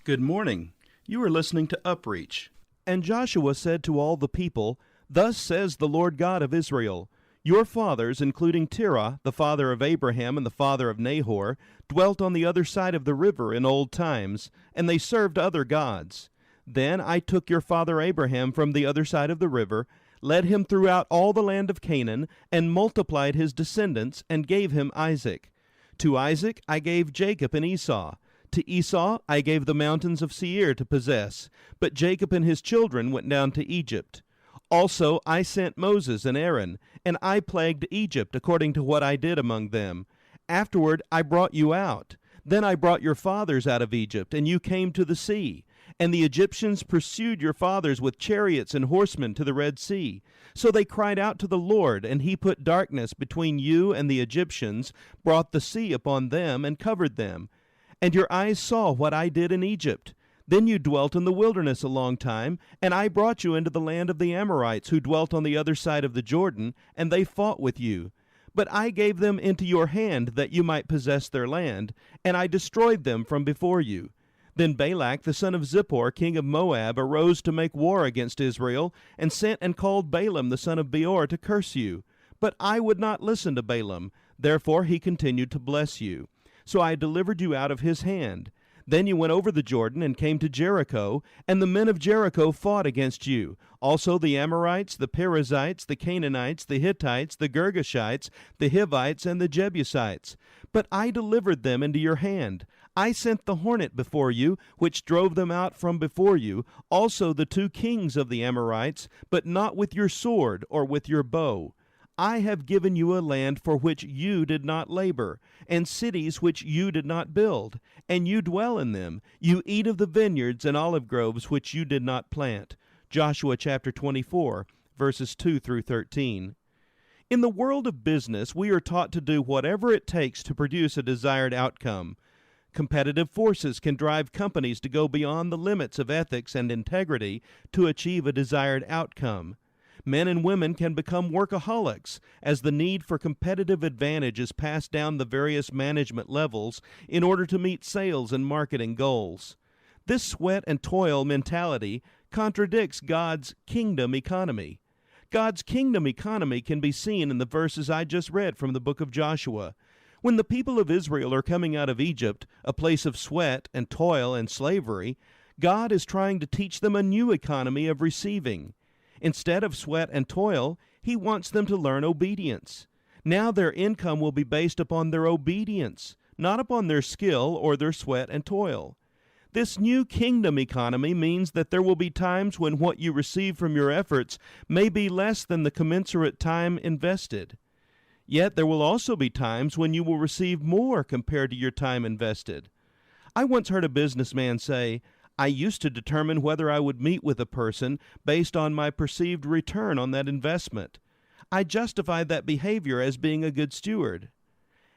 Good morning. You are listening to UpReach. And Joshua said to all the people, Thus says the Lord God of Israel, Your fathers, including Terah, the father of Abraham and the father of Nahor, dwelt on the other side of the river in old times, and they served other gods. Then I took your father Abraham from the other side of the river, led him throughout all the land of Canaan, and multiplied his descendants, and gave him Isaac. To Isaac I gave Jacob and Esau. To Esau I gave the mountains of Seir to possess, but Jacob and his children went down to Egypt. Also I sent Moses and Aaron, and I plagued Egypt according to what I did among them. Afterward I brought you out. Then I brought your fathers out of Egypt, and you came to the sea. And the Egyptians pursued your fathers with chariots and horsemen to the Red Sea. So they cried out to the Lord, and he put darkness between you and the Egyptians, brought the sea upon them, and covered them. And your eyes saw what I did in Egypt. Then you dwelt in the wilderness a long time, and I brought you into the land of the Amorites, who dwelt on the other side of the Jordan, and they fought with you. But I gave them into your hand that you might possess their land, and I destroyed them from before you. Then Balak the son of Zippor, king of Moab, arose to make war against Israel, and sent and called Balaam the son of Beor to curse you. But I would not listen to Balaam, therefore he continued to bless you. So I delivered you out of his hand. Then you went over the Jordan and came to Jericho, and the men of Jericho fought against you. Also the Amorites, the Perizzites, the Canaanites, the Hittites, the Girgashites, the Hivites, and the Jebusites. But I delivered them into your hand. I sent the hornet before you, which drove them out from before you, also the 2 kings of the Amorites, but not with your sword or with your bow. I have given you a land for which you did not labor, and cities which you did not build, and you dwell in them. You eat of the vineyards and olive groves which you did not plant. Joshua chapter 24, verses 2 through 13. In the world of business, we are taught to do whatever it takes to produce a desired outcome. Competitive forces can drive companies to go beyond the limits of ethics and integrity to achieve a desired outcome. Men and women can become workaholics as the need for competitive advantage is passed down the various management levels in order to meet sales and marketing goals. This sweat and toil mentality contradicts God's kingdom economy. God's kingdom economy can be seen in the verses I just read from the book of Joshua. When the people of Israel are coming out of Egypt, a place of sweat and toil and slavery, God is trying to teach them a new economy of receiving. Instead of sweat and toil, he wants them to learn obedience. Now their income will be based upon their obedience, not upon their skill or their sweat and toil. This new kingdom economy means that there will be times when what you receive from your efforts may be less than the commensurate time invested. Yet there will also be times when you will receive more compared to your time invested. I once heard a businessman say, I used to determine whether I would meet with a person based on my perceived return on that investment. I justified that behavior as being a good steward.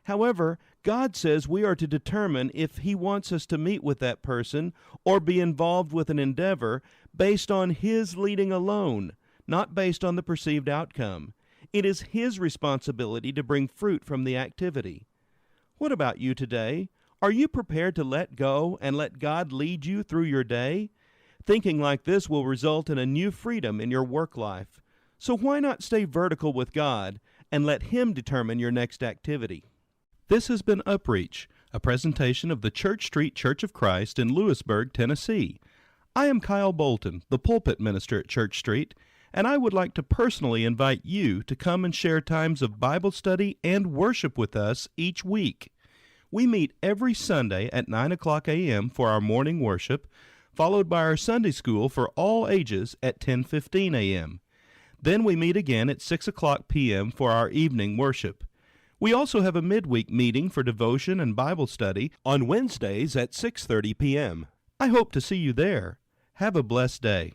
However, God says we are to determine if he wants us to meet with that person or be involved with an endeavor based on his leading alone, not based on the perceived outcome. It is his responsibility to bring fruit from the activity. What about you today? Are you prepared to let go and let God lead you through your day? Thinking like this will result in a new freedom in your work life. So why not stay vertical with God and let him determine your next activity? This has been UpReach, a presentation of the Church Street Church of Christ in Lewisburg, Tennessee. I am Kyle Bolton, the pulpit minister at Church Street, and I would like to personally invite you to come and share times of Bible study and worship with us each week. We meet every Sunday at 9 o'clock a.m. for our morning worship, followed by our Sunday school for all ages at 10:15 a.m. Then we meet again at 6 o'clock p.m. for our evening worship. We also have a midweek meeting for devotion and Bible study on Wednesdays at 6:30 p.m. I hope to see you there. Have a blessed day.